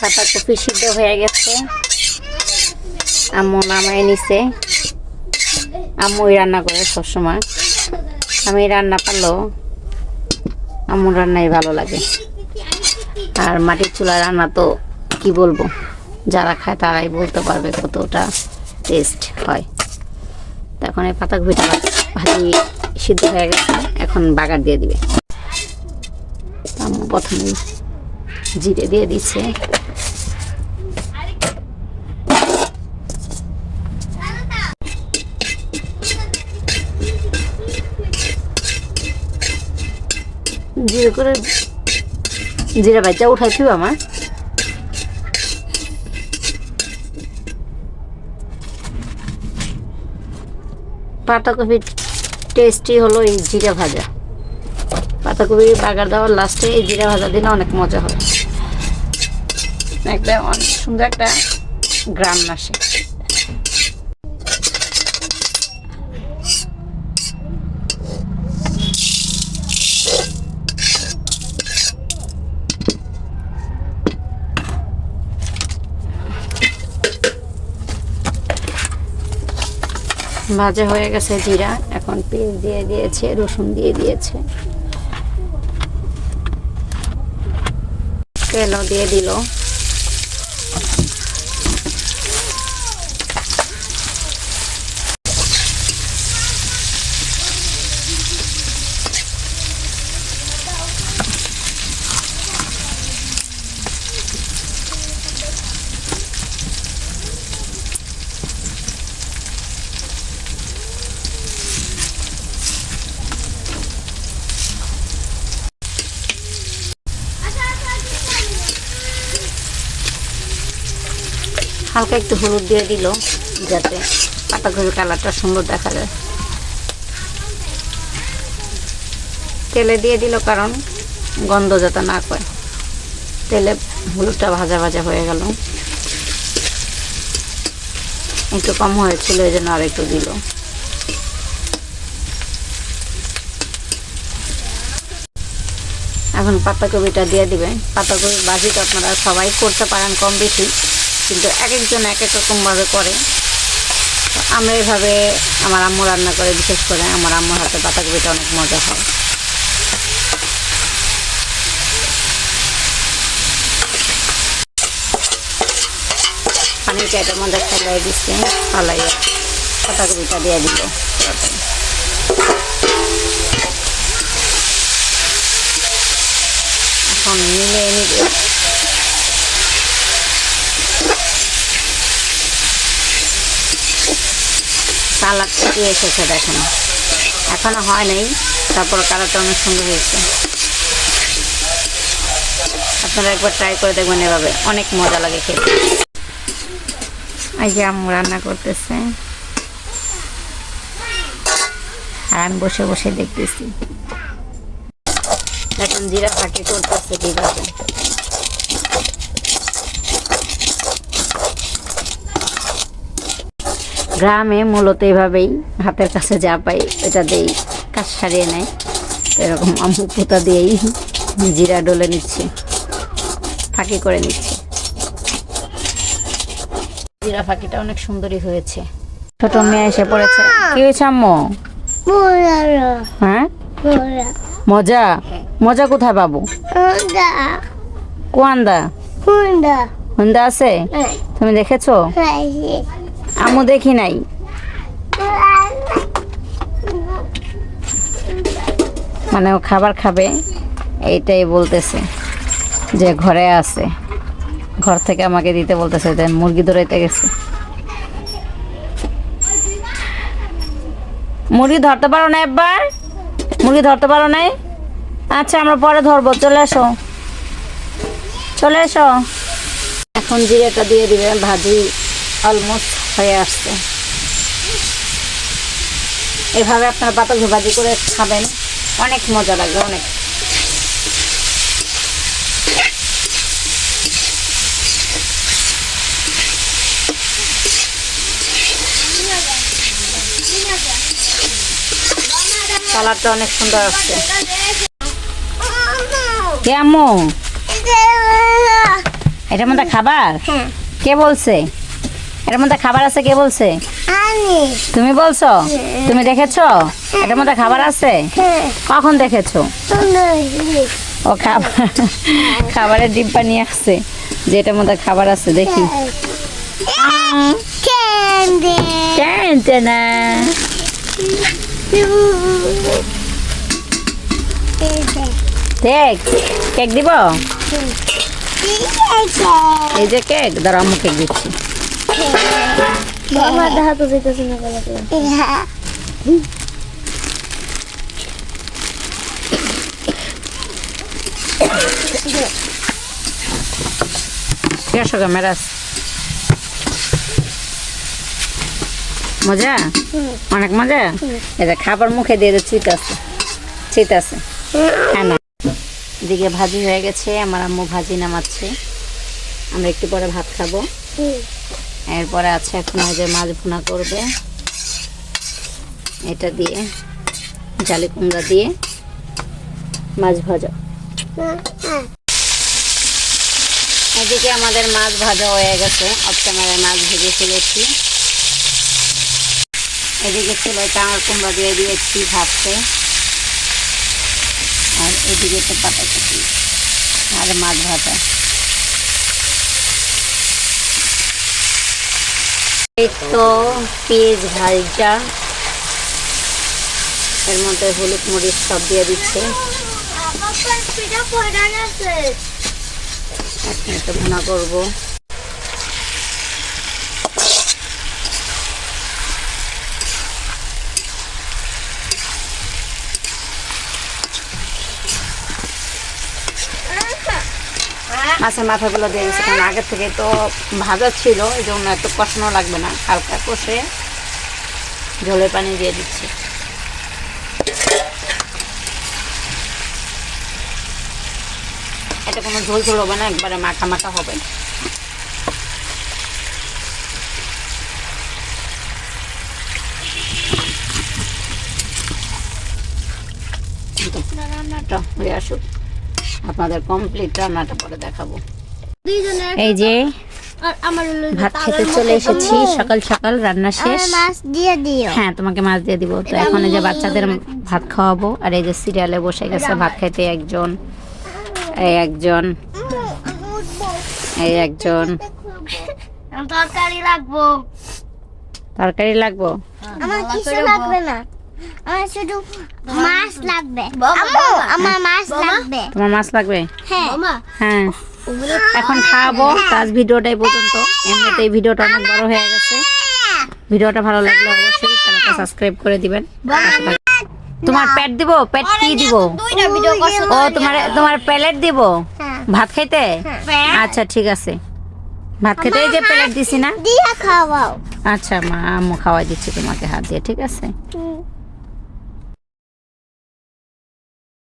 পাতাকপি সিদ্ধ হয়ে গেছে, আম্মু নামায় নিছে। আম্মুই রান্না করে সবসময়, আমি রান্না পারলেও আম্মুর রান্নাই ভালো লাগে। আর মাটির চুলা রান্না তো কি বলবো, যারা খায় তারাই বলতে পারবে কতটা টেস্ট হয়। তো এখন এই পাতাকপিটা ভাজি সিদ্ধ হয়ে গেছে, এখন বাগার দিয়ে দিবে। আম্মু প্রথমে জিরে দিয়ে দিচ্ছে, জিরে করে জিরা ভাজা উঠাইছিল আমার। পাতাকপির টেস্টই হলো এই জিরা ভাজা। পাতাকপি বাগার দেওয়ার লাস্টে এই জিরা ভাজা দিলে অনেক মজা হয়, একটা অনেক সুন্দর একটা গ্রাম আসে। ভাজা হয়ে গেছে জিরা, এখন পেঁয়াজ দিয়ে দিয়েছে, রসুন দিয়ে দিয়েছে, তেলও দিয়ে দিল। হালকা একটু হলুদ দিয়ে দিল যাতে পাতাকপির কালারটা সুন্দর দেখা যায়। তেলে দিয়ে দিল কারণ গন্ধ যাতে না করে। তেলে হলুদটা ভাজা ভাজা হয়ে গেল, একটু কম হয়েছিল এই জন্য আর একটু দিল। এখন পাতাকপিটা দিয়ে দিবে। পাতাকপি ভাজিটা আপনারা সবাই করতে পারেন কম বেশি, কিন্তু এক একজন এক এক রকমভাবে করে। আমরা এভাবে আমার আম্মু রান্না করে, বিশেষ করে আমার আম্মুর হাতে পাতাকপিটা অনেক মজা হয়। পানিটা এটা মজা ফেলাই দিচ্ছে, ফালাই পাতাকপিটা দিয়ে দিল। এখন মিলিয়ে নিবে। কালারটা দিয়ে এসেছে দেখেন, এখনো হয় নাই, তারপর কালারটা অনেক সুন্দর হয়েছে। আপনারা একবার ট্রাই করে দেখবেন, এভাবে অনেক মজা লাগে খেতে। এই যে আম্মু রান্না করতেছে আর আমি বসে বসে দেখতেছি। এখন জিরা ফাঁকি করতেছে কিভাবে। গ্রামে মূলত এভাবেই হাতের কাছে যা পাই এটা দিয়েই কাজ সারিয়ে নেয়। এরকম আম্মু পোতা দিয়েই জিরা ডলে নিচ্ছে, ফাঁকি করে নিচ্ছে। জিরা ফাঁকিটা অনেক সুন্দরই হয়েছে। ছোট মেয়ে এসে পড়েছে। কি হয়েছে আম্মু? হ্যাঁ, মজা। মজা কোথায় পাবো? কোয়ান্দা হুন্দা আছে? তুমি দেখেছো? আম্মু দেখি নাই। মানে ও খাবার খাবে এইটাই বলতেছে, যে ঘরে আছে, ঘর থেকে আমাকে দিতে বলতেছে। মুরগি ধরাইতে গেছে। মুরগি ধরতে পারো না? একবার মুরগি ধরতে পারো নাই? আচ্ছা, আমরা পরে ধরবো, চলে এসো, চলে এসো। এখন জিরাটা দিয়ে দিবে। ভাজি অলমোস্ট হয়ে আসছে। এভাবে আপনারা পাতাকপি ভাজি করে খাবেন, অনেক মজা লাগবে, অনেক। কালারটা অনেক সুন্দর আসছে। কেমন? এটার মধ্যে খাবার? হ্যাঁ কে বলছে এটার মধ্যে খাবার আছে? কে বলছে? আমি তুমি বলছো? তুমি দেখেছো এটার মধ্যে খাবার আছে? হ্যাঁ কখন দেখেছো? ও খাবারের ডিব্বা নিয়ে আসছে যে এটার মধ্যে খাবার আছে। দেখি। ক্যান্ডি টানটানা। দেখ কেক দিব। এই যে কেক, দাঁড়া আম্মু কেক দিচ্ছি। আমার দেখা তো যেতেছে না বলে কেসো ক্যামেরাস। মজা, অনেক মজা। এটা খাবার মুখে দিয়ে চিতাছে চিতাছে। হ্যাঁ না, এদিকে ভাজি হয়ে গেছে, আমার আম্মু ভাজি নামাচ্ছে। আমরা একটু পরে ভাত খাবো। এরপরে আছে এখন ওই যে মাছ ভুনা করবে, এটা দিয়ে জালি কুমড়া দিয়ে মাছ ভাজা। এদিকে আমাদের মাছ ভাজা হয়ে গেছে, অফ ক্যামেরায় মাছ ভেজে ফেলেছি। এদিকে চুলোয় চাঙার কুমড়া দিয়ে দিয়েছি ভাজতে, আর এদিকে তো পাতাকপি আর মাছ ভাজা। এই তো পেঁয়াজ ভাজা, এর মধ্যে হলুদ মরিচ সব দিয়ে দিচ্ছে। এখন এটা ভুনা করবো। মাছের মাথাগুলো দিয়ে দিচ্ছি, কারণ আগের থেকে তো ভাজা ছিল, এই জন্য এত কষানো লাগবে না, হালকা কষে ঝোলের পানি দিয়ে দিচ্ছি। এটা কোনো ঝোল ঝোল হবে না, একবারে মাখা মাখা হবে। রান্নাটা হয়ে আসুক, আপনাদের কমপ্লিট রান্নাটা পরে দেখাবো। এই যে ভাত খেতে চলে এসেছি, সকাল সকাল রান্না শেষ। মাছ দিয়ে দিও। হ্যাঁ, তোমাকে মাছ দিয়ে দিব। তো এখন এই যে বাচ্চাদের ভাত খাওয়াবো, আর এই যে সিরিয়ালে বসে গেছে ভাত খেতে একজন, এই একজন, এই একজন। তরকারি লাগবো। তরকারি লাগবো? আমার কিছু লাগবে না, আমার শুধু মাছ লাগবে। আম্মু আমার মাছ লাগবে। তোমার মাছ লাগবে? হ্যাঁ হ্যাঁ, এখন খাওয়াবো। তো আজ ভিডিওটা এই পর্যন্ত। এমনিতেই ভিডিওটা অনেক বড় হয়ে গেছে। ভিডিওটা ভালো লাগলে অবশ্যই চ্যানেলটা সাবস্ক্রাইব করে দিবেন। তোমার পেট দিব? পেট কি দিব? ও তোমার প্লেট দিব ভাত খাইতে? আচ্ছা ঠিক আছে, ভাত খেতে এই যে প্লেট দিছি না, দিয়া খাওয়াও। আচ্ছা মা আম্মু খাওয়াই দিচ্ছি তোমাকে হাত দিয়ে, ঠিক আছে?